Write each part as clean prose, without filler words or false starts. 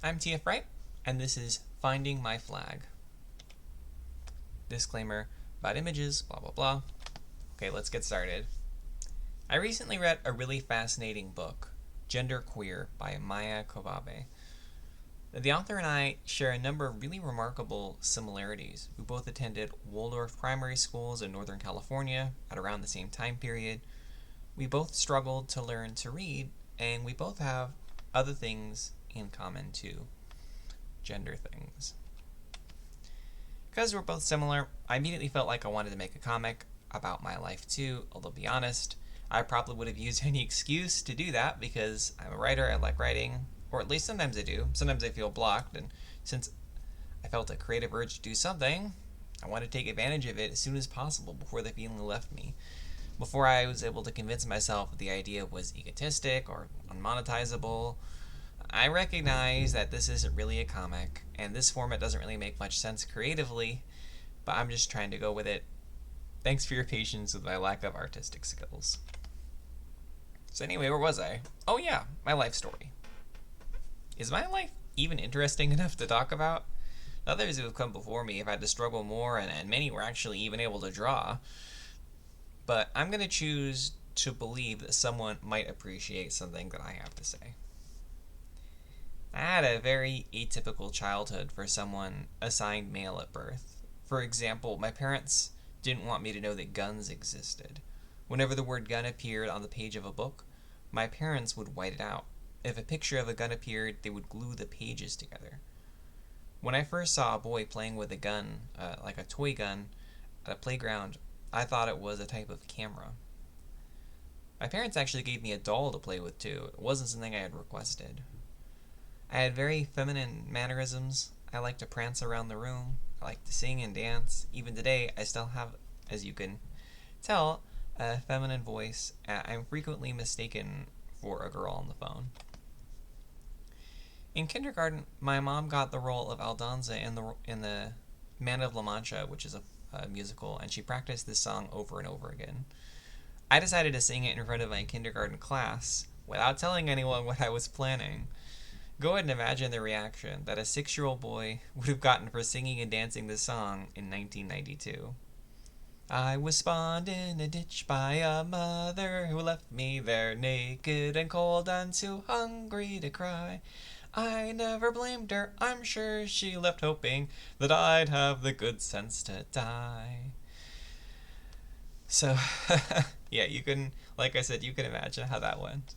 I'm TF Wright, and this is Finding My Flag. Disclaimer about images, blah blah blah. Okay, let's get started. I recently read a really fascinating book, Gender Queer by Maya Kobabe. The author and I share a number of really remarkable similarities. We both attended Waldorf primary schools in Northern California at around the same time period. We both struggled to learn to read, and we both have other things in common too. Gender things. Because we're both similar, I immediately felt like I wanted to make a comic about my life too, although to be honest, I probably would have used any excuse to do that because I'm a writer, I like writing, or at least sometimes I do. Sometimes I feel blocked, and since I felt a creative urge to do something, I wanted to take advantage of it as soon as possible before the feeling left me. Before I was able to convince myself that the idea was egotistic or unmonetizable, I recognize that this isn't really a comic, and this format doesn't really make much sense creatively, but I'm just trying to go with it. Thanks for your patience with my lack of artistic skills. So anyway, where was I? Oh yeah, my life story. Is my life even interesting enough to talk about? Others who have come before me have had to struggle more, and many were actually even able to draw. But I'm going to choose to believe that someone might appreciate something that I have to say. I had a very atypical childhood for someone assigned male at birth. For example, my parents didn't want me to know that guns existed. Whenever the word gun appeared on the page of a book, my parents would white it out. If a picture of a gun appeared, they would glue the pages together. When I first saw a boy playing with a gun, like a toy gun, at a playground, I thought it was a type of camera. My parents actually gave me a doll to play with too. It wasn't something I had requested. I had very feminine mannerisms. I liked to prance around the room. I liked to sing and dance. Even today, I still have, as you can tell, a feminine voice. I'm frequently mistaken for a girl on the phone. In kindergarten, my mom got the role of Aldonza in the Man of La Mancha, which is a musical, and she practiced this song over and over again. I decided to sing it in front of my kindergarten class without telling anyone what I was planning. Go ahead and imagine the reaction that a 6-year-old boy would have gotten for singing and dancing this song in 1992. I was spawned in a ditch by a mother who left me there naked and cold and too hungry to cry. I never blamed her, I'm sure she left hoping that I'd have the good sense to die. So, yeah, you can, like I said, you can imagine how that went.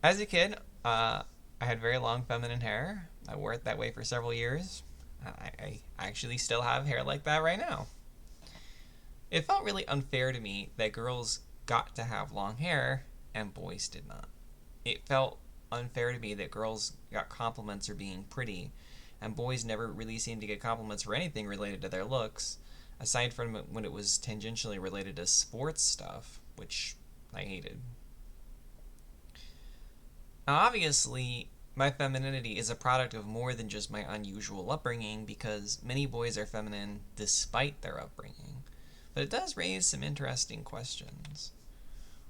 As a kid, I had very long feminine hair. I wore it that way for several years. I actually still have hair like that right now. It felt really unfair to me that girls got to have long hair and boys did not. It felt unfair to me that girls got compliments for being pretty, and boys never really seemed to get compliments for anything related to their looks, aside from when it was tangentially related to sports stuff, which I hated. Now, obviously, my femininity is a product of more than just my unusual upbringing, because many boys are feminine despite their upbringing. But it does raise some interesting questions.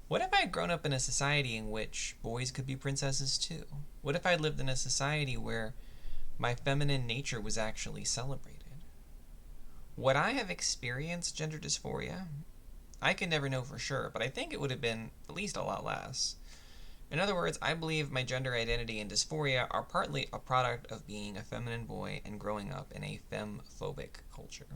What if I had grown up in a society in which boys could be princesses too? What if I lived in a society where my feminine nature was actually celebrated? Would I have experienced gender dysphoria? I can never know for sure, but I think it would have been at least a lot less. In other words, I believe my gender identity and dysphoria are partly a product of being a feminine boy and growing up in a femme-phobic culture.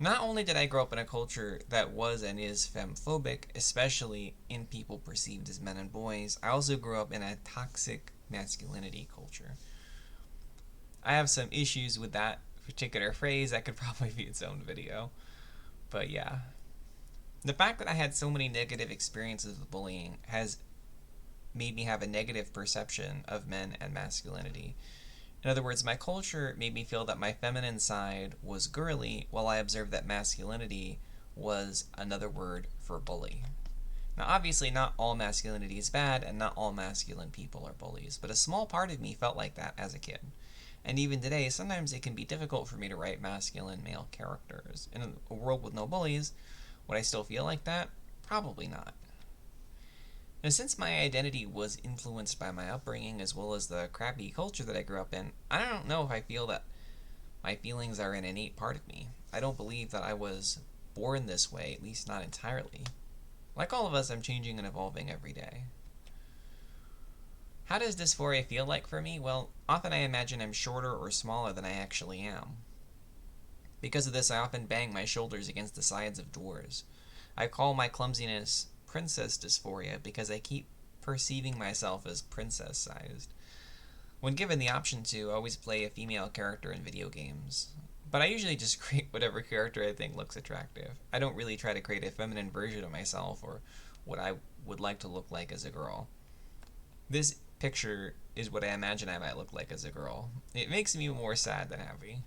Not only did I grow up in a culture that was and is femme-phobic, especially in people perceived as men and boys, I also grew up in a toxic masculinity culture. I have some issues with that particular phrase. That could probably be its own video. But yeah. The fact that I had so many negative experiences with bullying has made me have a negative perception of men and masculinity. In other words, my culture made me feel that my feminine side was girly, while I observed that masculinity was another word for bully. Now, obviously, not all masculinity is bad, and not all masculine people are bullies, but a small part of me felt like that as a kid. And even today, sometimes it can be difficult for me to write masculine male characters. In a world with no bullies, would I still feel like that? Probably not. Now, since my identity was influenced by my upbringing as well as the crappy culture that I grew up in, I don't know if I feel that my feelings are an innate part of me. I don't believe that I was born this way, at least not entirely. Like all of us, I'm changing and evolving every day. How does dysphoria feel like for me? Well, often I imagine I'm shorter or smaller than I actually am. Because of this, I often bang my shoulders against the sides of doors. I call my clumsiness princess dysphoria because I keep perceiving myself as princess sized. When given the option to, I always play a female character in video games. But I usually just create whatever character I think looks attractive. I don't really try to create a feminine version of myself or what I would like to look like as a girl. This picture is what I imagine I might look like as a girl. It makes me more sad than happy.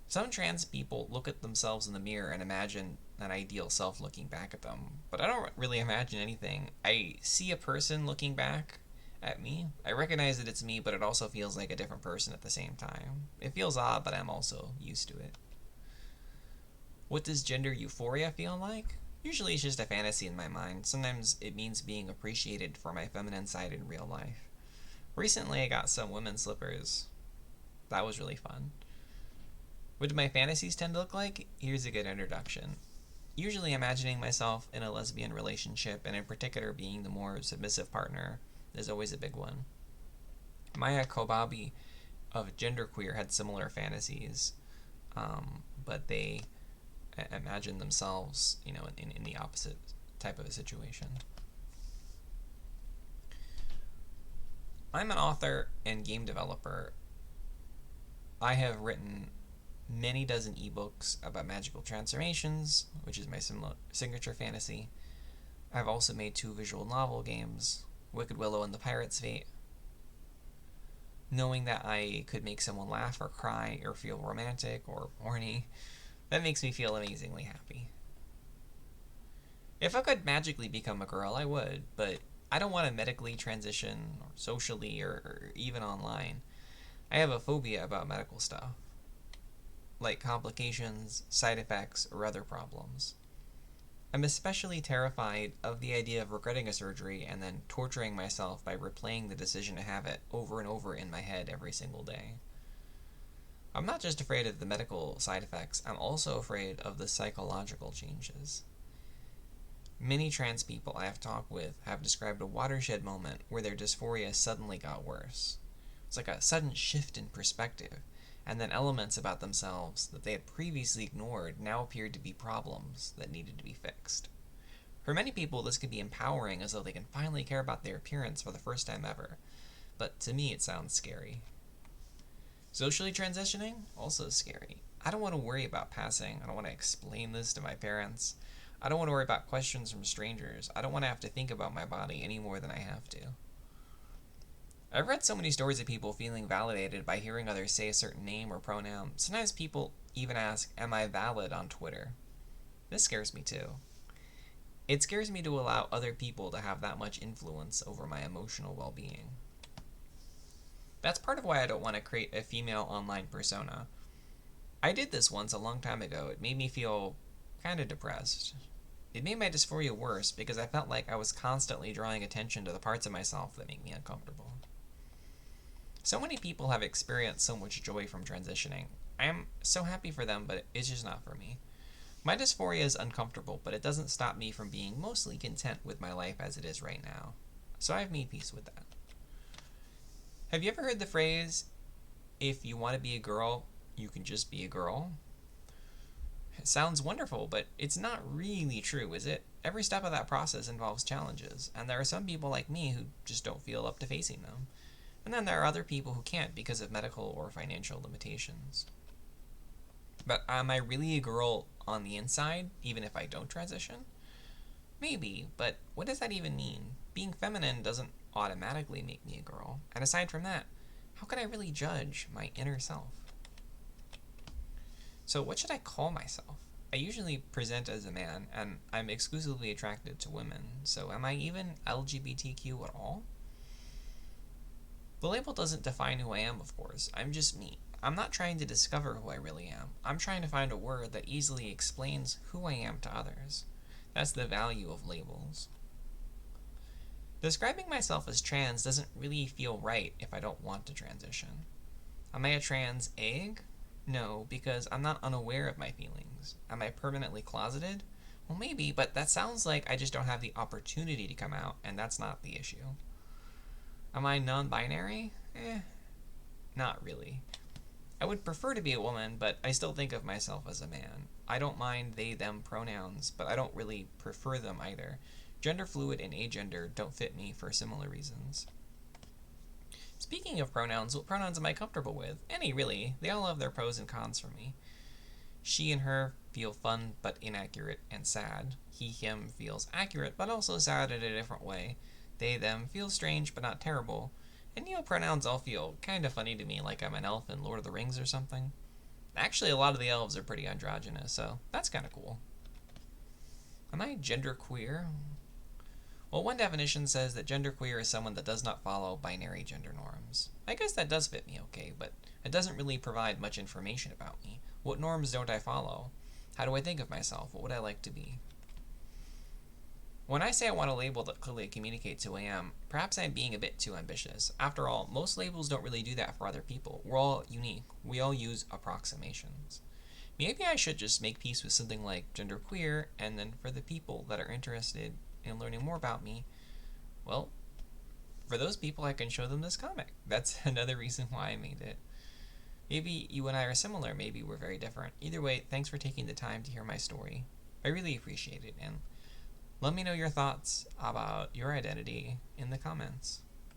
Some trans people look at themselves in the mirror and imagine an ideal self looking back at them, but I don't really imagine anything. I see a person looking back at me. I recognize that it's me, but it also feels like a different person at the same time. It feels odd, but I'm also used to it. What does gender euphoria feel like? Usually it's just a fantasy in my mind. Sometimes it means being appreciated for my feminine side in real life. Recently I got some women's slippers. That was really fun. What do my fantasies tend to look like? Here's a good introduction. Usually imagining myself in a lesbian relationship, and in particular being the more submissive partner, is always a big one. Maya Kobabe of Genderqueer had similar fantasies, but they imagine themselves, in the opposite type of a situation. I'm an author and game developer. I have written many dozen ebooks about magical transformations, which is my signature fantasy. I've also made 2 visual novel games, Wicked Willow and the Pirate's Fate. Knowing that I could make someone laugh or cry or feel romantic or horny, that makes me feel amazingly happy. If I could magically become a girl, I would, but I don't want to medically transition, or socially, or even online. I have a phobia about medical stuff, like complications, side effects, or other problems. I'm especially terrified of the idea of regretting a surgery and then torturing myself by replaying the decision to have it over and over in my head every single day. I'm not just afraid of the medical side effects, I'm also afraid of the psychological changes. Many trans people I have talked with have described a watershed moment where their dysphoria suddenly got worse. It's like a sudden shift in perspective, and then elements about themselves that they had previously ignored now appeared to be problems that needed to be fixed. For many people, this can be empowering, as though they can finally care about their appearance for the first time ever, but to me it sounds scary. Socially transitioning? Also scary. I don't want to worry about passing. I don't want to explain this to my parents. I don't want to worry about questions from strangers. I don't want to have to think about my body any more than I have to. I've read so many stories of people feeling validated by hearing others say a certain name or pronoun. Sometimes people even ask, am I valid on Twitter? This scares me too. It scares me to allow other people to have that much influence over my emotional well-being. That's part of why I don't want to create a female online persona. I did this once a long time ago. It made me feel kind of depressed. It made my dysphoria worse because I felt like I was constantly drawing attention to the parts of myself that make me uncomfortable. So many people have experienced so much joy from transitioning. I am so happy for them, but it's just not for me. My dysphoria is uncomfortable, but it doesn't stop me from being mostly content with my life as it is right now. So I've made peace with that. Have you ever heard the phrase, if you want to be a girl, you can just be a girl? It sounds wonderful, but it's not really true, is it? Every step of that process involves challenges, and there are some people like me who just don't feel up to facing them. And then there are other people who can't because of medical or financial limitations. But am I really a girl on the inside, even if I don't transition? Maybe, but what does that even mean? Being feminine doesn't automatically make me a girl. And aside from that, how could I really judge my inner self? So what should I call myself? I usually present as a man, and I'm exclusively attracted to women, so am I even LGBTQ at all? The label doesn't define who I am, of course. I'm just me. I'm not trying to discover who I really am. I'm trying to find a word that easily explains who I am to others. That's the value of labels. Describing myself as trans doesn't really feel right if I don't want to transition. Am I a trans egg? No, because I'm not unaware of my feelings. Am I permanently closeted? Well, maybe, but that sounds like I just don't have the opportunity to come out, and that's not the issue. Am I non-binary? Not really. I would prefer to be a woman, but I still think of myself as a man. I don't mind they, them pronouns, but I don't really prefer them either. Gender fluid and agender don't fit me for similar reasons. Speaking of pronouns, what pronouns am I comfortable with? Any, really. They all have their pros and cons for me. She and her feel fun but inaccurate and sad. He, him feels accurate but also sad in a different way. They, them feel strange but not terrible. And neopronouns all feel kind of funny to me, like I'm an elf in Lord of the Rings or something. Actually, a lot of the elves are pretty androgynous, so that's kind of cool. Am I genderqueer? Well, one definition says that genderqueer is someone that does not follow binary gender norms. I guess that does fit me okay, but it doesn't really provide much information about me. What norms don't I follow? How do I think of myself? What would I like to be? When I say I want a label that clearly communicates who I am, perhaps I'm being a bit too ambitious. After all, most labels don't really do that for other people. We're all unique. We all use approximations. Maybe I should just make peace with something like genderqueer, and then for the people that are interested in learning more about me, well, for those people I can show them this comic. That's another reason why I made it. Maybe you and I are similar, maybe we're very different. Either way, thanks for taking the time to hear my story. I really appreciate it, and let me know your thoughts about your identity in the comments.